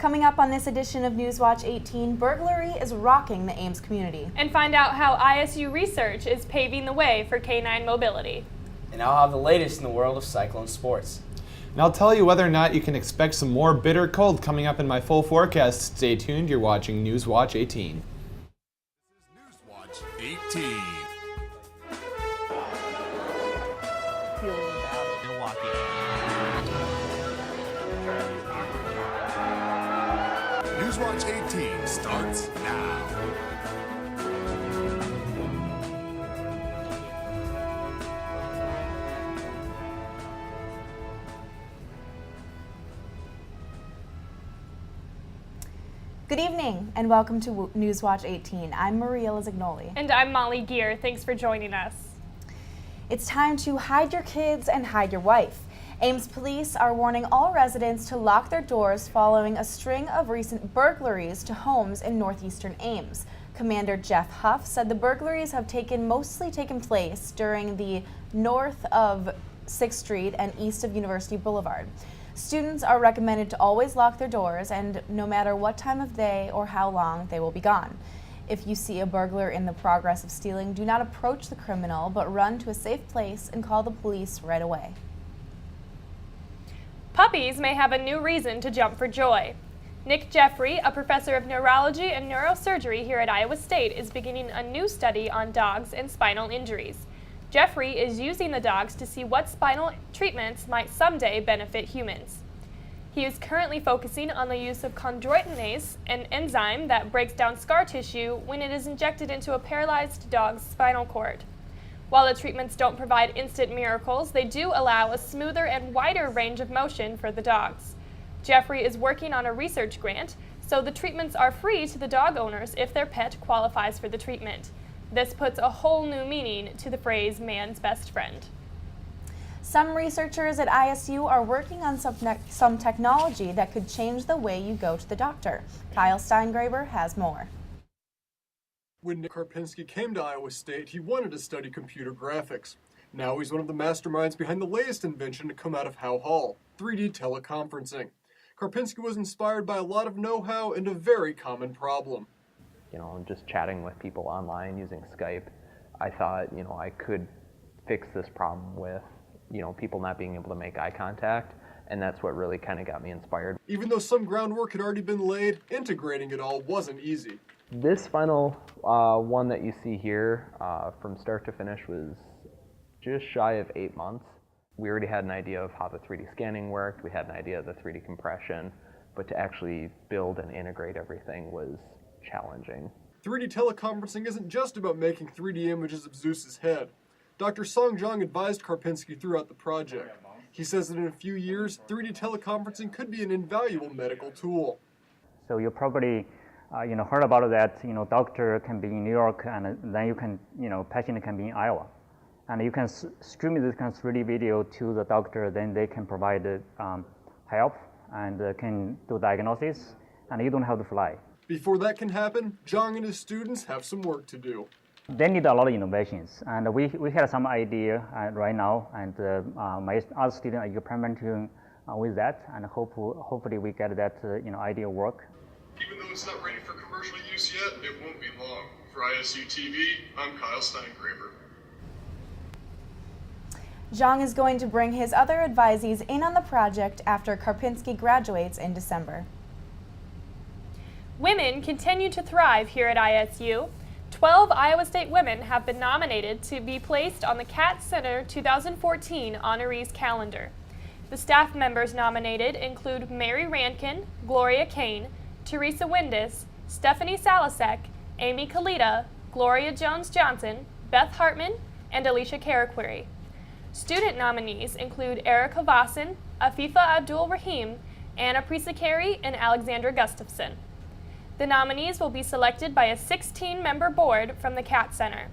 Coming up on this edition of Newswatch 18, burglary is rocking the Ames community. And find out how ISU research is paving the way for canine mobility. And I'll have the latest in the world of cyclone sports. And I'll tell you whether or not you can expect some more bitter cold coming up in my full forecast. Stay tuned, you're watching Newswatch 18. Newswatch 18. Newswatch 18 starts now. Good evening and welcome to Newswatch 18. I'm Maria Lisignoli. And I'm Molly Gheer. Thanks for joining us. It's time to hide your kids and hide your wife. Ames police are warning all residents to lock their doors following a string of recent burglaries to homes in northeastern Ames. Commander Jeff Huff said the burglaries have mostly taken place during the north of 6th Street and east of University Boulevard. Students are recommended to always lock their doors, and no matter what time of day or how long, they will be gone. If you see a burglar in the progress of stealing, do not approach the criminal, but run to a safe place and call the police right away. Puppies may have a new reason to jump for joy. Nick Jeffrey, a professor of neurology and neurosurgery here at Iowa State, is beginning a new study on dogs and spinal injuries. Jeffrey is using the dogs to see what spinal treatments might someday benefit humans. He is currently focusing on the use of chondroitinase, an enzyme that breaks down scar tissue when it is injected into a paralyzed dog's spinal cord. While the treatments don't provide instant miracles, they do allow a smoother and wider range of motion for the dogs. Jeffrey is working on a research grant, so the treatments are free to the dog owners if their pet qualifies for the treatment. This puts a whole new meaning to the phrase man's best friend. Some researchers at ISU are working on some technology that could change the way you go to the doctor. Kyle Steingraber has more. When Nick Karpinski came to Iowa State, he wanted to study computer graphics. Now he's one of the masterminds behind the latest invention to come out of Howe Hall, 3D teleconferencing. Karpinski was inspired by a lot of know-how and a very common problem. Just chatting with people online using Skype, I thought, I could fix this problem with, people not being able to make eye contact, and that's what really kind of got me inspired. Even though some groundwork had already been laid, integrating it all wasn't easy. This final one that you see here, from start to finish, was just shy of 8 months. We already had an idea of how the 3D scanning worked, we had an idea of the 3D compression, but to actually build and integrate everything was challenging. 3D teleconferencing isn't just about making 3D images of Zeus's head. Dr. Song Zhang advised Karpinski throughout the project. He says that in a few years, 3D teleconferencing could be an invaluable medical tool. So you probably heard about that, doctor can be in New York, and then you can, patient can be in Iowa. And you can stream this kind of 3D video to the doctor, then they can provide help and can do diagnosis, and you don't have to fly. Before that can happen, Zhang and his students have some work to do. They need a lot of innovations, and we had some idea right now, and my other students are experimenting with that, and hopefully we get that idea work. Even though it's not ready for commercial use yet, it won't be long. For ISU TV, I'm Kyle Steingraber. Zhang is going to bring his other advisees in on the project after Karpinski graduates in December. Women continue to thrive here at ISU. 12 Iowa State women have been nominated to be placed on the Cat Center 2014 honorees calendar. The staff members nominated include Mary Rankin, Gloria Kane, Teresa Windus, Stephanie Salasek, Amy Kalita, Gloria Jones-Johnson, Beth Hartman, and Alicia Karaquiri. Student nominees include Erica Vossen, Afifa Abdul-Rahim, Anna Prisakari, and Alexandra Gustafson. The nominees will be selected by a 16-member board from the Cat Center.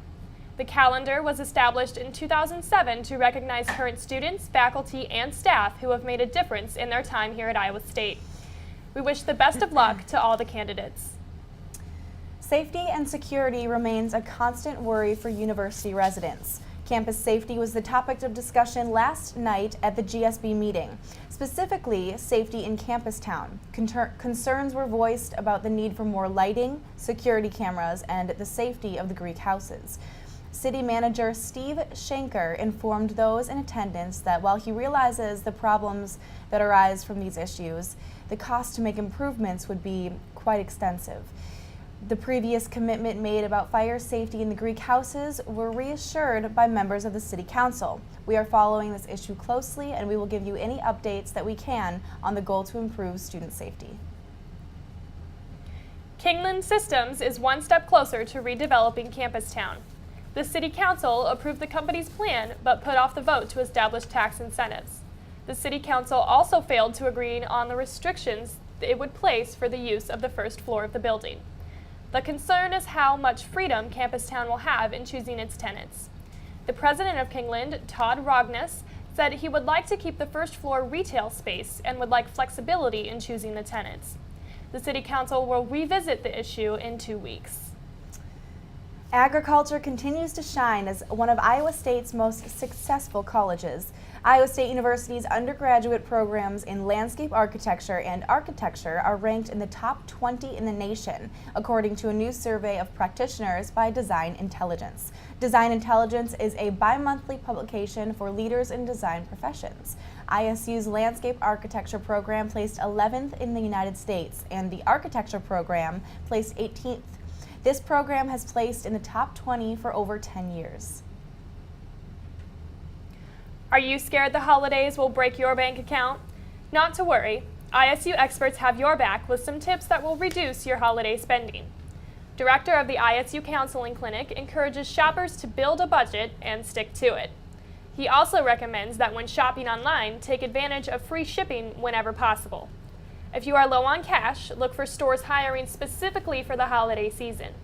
The calendar was established in 2007 to recognize current students, faculty, and staff who have made a difference in their time here at Iowa State. We wish the best of luck to all the candidates. Safety and security remains a constant worry for university residents. Campus safety was the topic of discussion last night at the GSB meeting, specifically safety in Campus Town. Concerns were voiced about the need for more lighting, security cameras, and the safety of the Greek houses. City Manager Steve Schenker informed those in attendance that while he realizes the problems that arise from these issues, the cost to make improvements would be quite extensive. The previous commitment made about fire safety in the Greek houses were reassured by members of the City Council. We are following this issue closely, and we will give you any updates that we can on the goal to improve student safety. Kingland Systems is one step closer to redeveloping Campus Town. The City Council approved the company's plan but put off the vote to establish tax incentives. The City Council also failed to agree on the restrictions it would place for the use of the first floor of the building. The concern is how much freedom Campus Town will have in choosing its tenants. The president of Kingland, Todd Rogness, said he would like to keep the first floor retail space and would like flexibility in choosing the tenants. The City Council will revisit the issue in 2 weeks. Agriculture continues to shine as one of Iowa State's most successful colleges. Iowa State University's undergraduate programs in landscape architecture and architecture are ranked in the top 20 in the nation, according to a new survey of practitioners by Design Intelligence. Design Intelligence is a bi-monthly publication for leaders in design professions. ISU's landscape architecture program placed 11th in the United States, and the architecture program placed 18th. This program has placed in the top 20 for over 10 years. Are you scared the holidays will break your bank account? Not to worry. ISU experts have your back with some tips that will reduce your holiday spending. Director of the ISU Counseling Clinic encourages shoppers to build a budget and stick to it. He also recommends that when shopping online, take advantage of free shipping whenever possible. If you are low on cash, look for stores hiring specifically for the holiday season.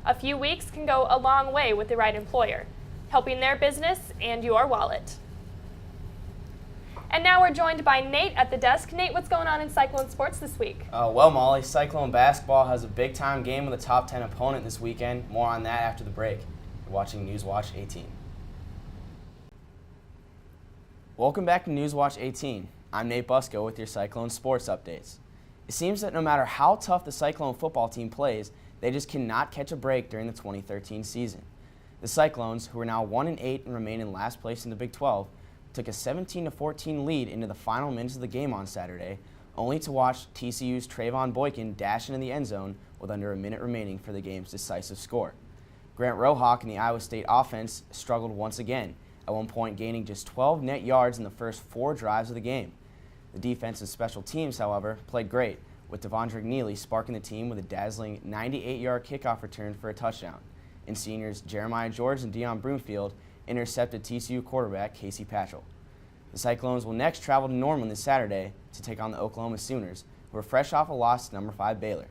A few weeks can go a long way with the right employer, helping their business and your wallet. And now we're joined by Nate at the desk. Nate, what's going on in Cyclone sports this week? Well, Molly, Cyclone basketball has a big-time game with a top 10 opponent this weekend. More on that after the break. You're watching Newswatch 18. Welcome back to Newswatch 18. I'm Nate Buscko with your Cyclone sports updates. It seems that no matter how tough the Cyclone football team plays, they just cannot catch a break during the 2013 season. The Cyclones, who are now 1-8 and remain in last place in the Big 12, took a 17-14 lead into the final minutes of the game on Saturday, only to watch TCU's Trayvon Boykin dash into the end zone with under a minute remaining for the game's decisive score. Grant Rohawk and the Iowa State offense struggled once again, at one point gaining just 12 net yards in the first 4 drives of the game. The defense and special teams, however, played great, with Devondre Neely sparking the team with a dazzling 98-yard kickoff return for a touchdown, and seniors Jeremiah George and Deion Broomfield intercepted TCU quarterback Casey Patchell. The Cyclones will next travel to Norman this Saturday to take on the Oklahoma Sooners, who are fresh off a loss to number 5 Baylor.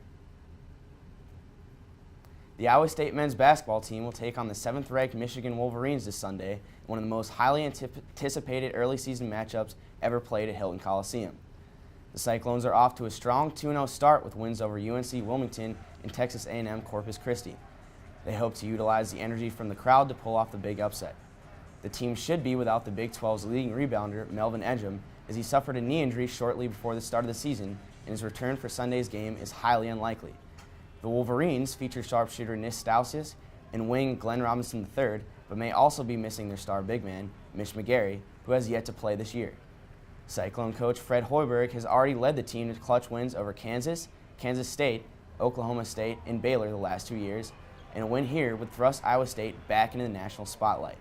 The Iowa State men's basketball team will take on the 7th-ranked Michigan Wolverines this Sunday, one of the most highly anticipated early season matchups ever played at Hilton Coliseum. The Cyclones are off to a strong 2-0 start with wins over UNC Wilmington and Texas A&M Corpus Christi. They hope to utilize the energy from the crowd to pull off the big upset. The team should be without the Big 12's leading rebounder, Melvin Edgem, as he suffered a knee injury shortly before the start of the season, and his return for Sunday's game is highly unlikely. The Wolverines feature sharpshooter Nis Stausius and wing Glenn Robinson III, but may also be missing their star big man, Mitch McGarry, who has yet to play this year. Cyclone coach Fred Hoiberg has already led the team to clutch wins over Kansas, Kansas State, Oklahoma State, and Baylor the last 2 years, and a win here would thrust Iowa State back into the national spotlight.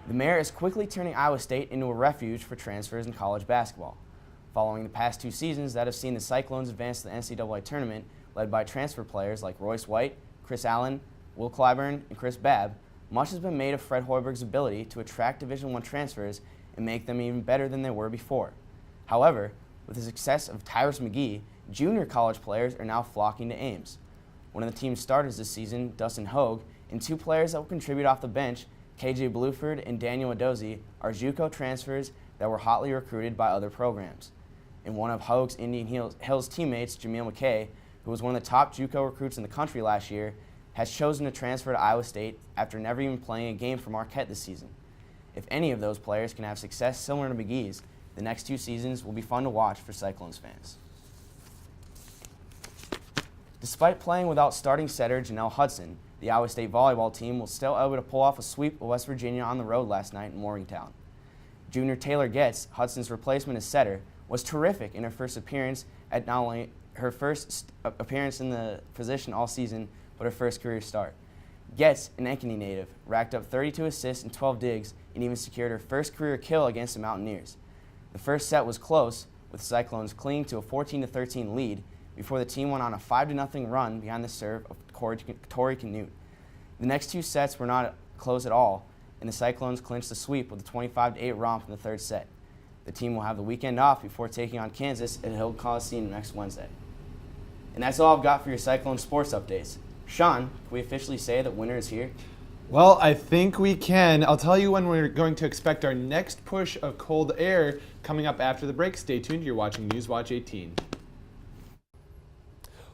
The mayor is quickly turning Iowa State into a refuge for transfers in college basketball. Following the past 2 seasons that have seen the Cyclones advance to the NCAA tournament, led by transfer players like Royce White, Chris Allen, Will Clyburn, and Chris Babb, much has been made of Fred Hoiberg's ability to attract Division I transfers and make them even better than they were before. However, with the success of Tyrus McGee, junior college players are now flocking to Ames. One of the team's starters this season, Dustin Hogue, and 2 players that will contribute off the bench, KJ Bluford and Daniel Adozi, are JUCO transfers that were hotly recruited by other programs. And one of Hogue's Indian Hills teammates, Jameel McKay, who was one of the top JUCO recruits in the country last year, has chosen to transfer to Iowa State after never even playing a game for Marquette this season. If any of those players can have success similar to McGee's, the next 2 seasons will be fun to watch for Cyclones fans. Despite playing without starting setter Janelle Hudson, the Iowa State volleyball team was still able to pull off a sweep of West Virginia on the road last night in Morgantown. Junior Taylor Getz, Hudson's replacement as setter, was terrific in her first appearance at not only her first appearance in the position all season, but her first career start. Getz, an Ankeny native, racked up 32 assists and 12 digs and even secured her first career kill against the Mountaineers. The first set was close, with the Cyclones clinging to a 14-13 lead before the team went on a 5-0 run behind the serve of Tori Canute. The next 2 sets were not close at all, and the Cyclones clinched the sweep with a 25-8 romp in the third set. The team will have the weekend off before taking on Kansas at Hilton Coliseum next Wednesday. And that's all I've got for your Cyclone sports updates. Sean, can we officially say that winter is here? Well, I think we can. I'll tell you when we're going to expect our next push of cold air coming up after the break. Stay tuned. You're watching Newswatch 18.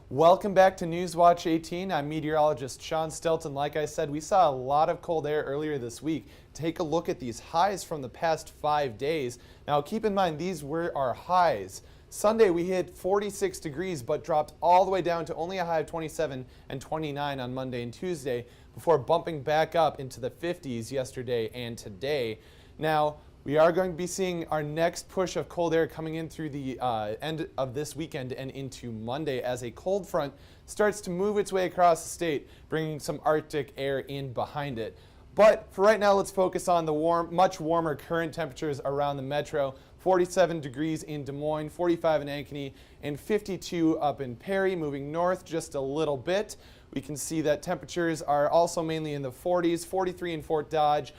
Welcome back to Newswatch 18. I'm meteorologist Sean Stelten. Like I said, we saw a lot of cold air earlier this week. Take a look at these highs from the past 5 days. Now, keep in mind, these were our highs. Sunday, we hit 46 degrees, but dropped all the way down to only a high of 27 and 29 on Monday and Tuesday, before bumping back up into the 50s yesterday and today. Now, we are going to be seeing our next push of cold air coming in through the end of this weekend and into Monday as a cold front starts to move its way across the state, bringing some Arctic air in behind it. But for right now, let's focus on the much warmer current temperatures around the metro. 47 degrees in Des Moines, 45 in Ankeny, and 52 up in Perry. Moving north just a little bit, we can see that temperatures are also mainly in the 40s, 43 in Fort Dodge,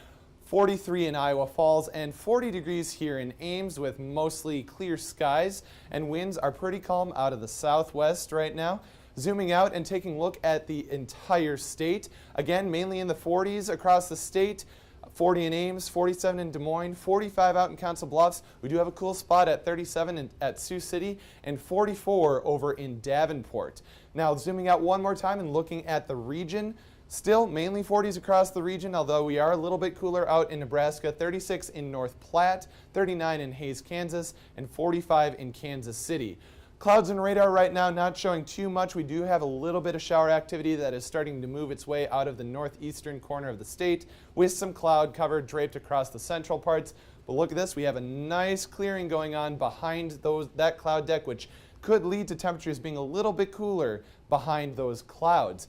43 in Iowa Falls, and 40 degrees here in Ames with mostly clear skies, and winds are pretty calm out of the southwest right now. Zooming out and taking a look at the entire state, again, mainly in the 40s across the state, 40 in Ames, 47 in Des Moines, 45 out in Council Bluffs. We do have a cool spot at 37 at Sioux City, and 44 over in Davenport. Now, zooming out one more time and looking at the region, still mainly 40s across the region, although we are a little bit cooler out in Nebraska, 36 in North Platte, 39 in Hays, Kansas, and 45 in Kansas City. Clouds and radar right now not showing too much. We do have a little bit of shower activity that is starting to move its way out of the northeastern corner of the state with some cloud cover draped across the central parts. But look at this, we have a nice clearing going on behind that cloud deck, which could lead to temperatures being a little bit cooler behind those clouds.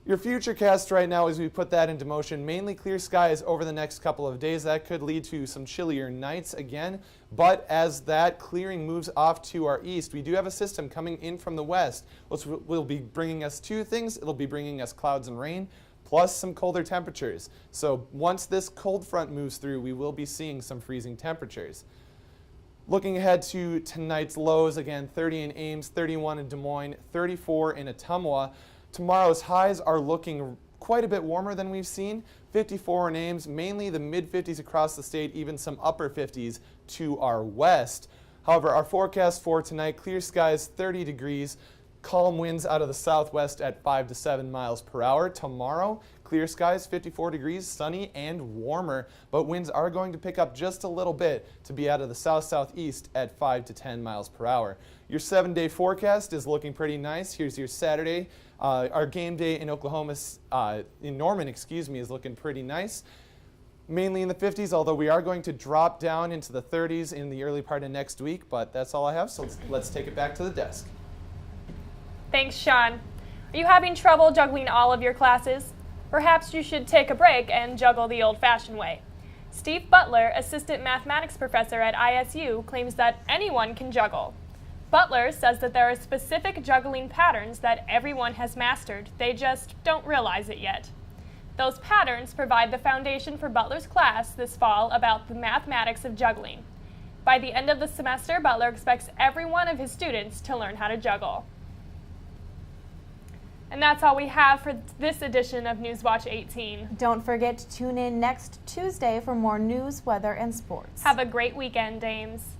Your futurecast right now, as we put that into motion, mainly clear skies over the next couple of days. That could lead to some chillier nights again. But as that clearing moves off to our east, we do have a system coming in from the west, which will be bringing us 2 things. It'll be bringing us clouds and rain, plus some colder temperatures. So once this cold front moves through, we will be seeing some freezing temperatures. Looking ahead to tonight's lows, again, 30 in Ames, 31 in Des Moines, 34 in Ottumwa. Tomorrow's highs are looking quite a bit warmer than we've seen. 54 in Ames, mainly the mid-50s across the state, even some upper 50s to our west. However, our forecast for tonight, clear skies, 30 degrees, calm winds out of the southwest at 5 to 7 miles per hour. Tomorrow, clear skies, 54 degrees, sunny and warmer, but winds are going to pick up just a little bit to be out of the south-southeast at 5 to 10 miles per hour. Your 7-day forecast is looking pretty nice. Here's your Saturday. Our game day in Norman, is looking pretty nice. Mainly in the 50s, although we are going to drop down into the 30s in the early part of next week, but that's all I have, so let's take it back to the desk. Thanks, Sean. Are you having trouble juggling all of your classes? Perhaps you should take a break and juggle the old-fashioned way. Steve Butler, assistant mathematics professor at ISU, claims that anyone can juggle. Butler says that there are specific juggling patterns that everyone has mastered. They just don't realize it yet. Those patterns provide the foundation for Butler's class this fall about the mathematics of juggling. By the end of the semester, Butler expects every one of his students to learn how to juggle. And that's all we have for this edition of Newswatch 18. Don't forget to tune in next Tuesday for more news, weather, and sports. Have a great weekend, Ames.